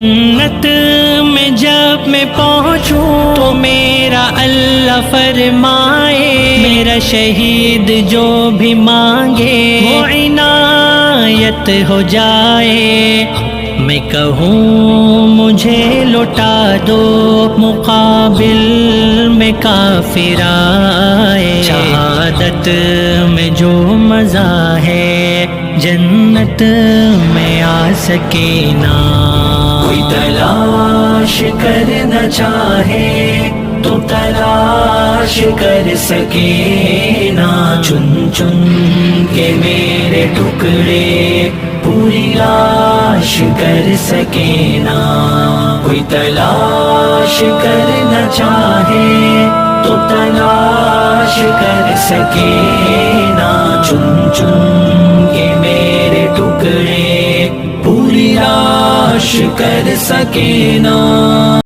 جنت میں جب میں پہنچوں تو میرا اللہ فرمائے، میرا شہید جو بھی مانگے وہ عنایت ہو جائے۔ میں کہوں مجھے لوٹا دو مقابل میں کافر آئے، شہادت میں جو مزہ ہے جنت میں آ سکے نا۔ کوئی تلاش کرنا چاہے تو تلاش کر سکے نا، چن چن کے میرے ٹکڑے پوری لاش کر سکے نا۔ کوئی تلاش کرنا چاہے تو تلاش کر سکے نا، چن چن کے میرے ٹکڑے پوری لاش کر سکے نا۔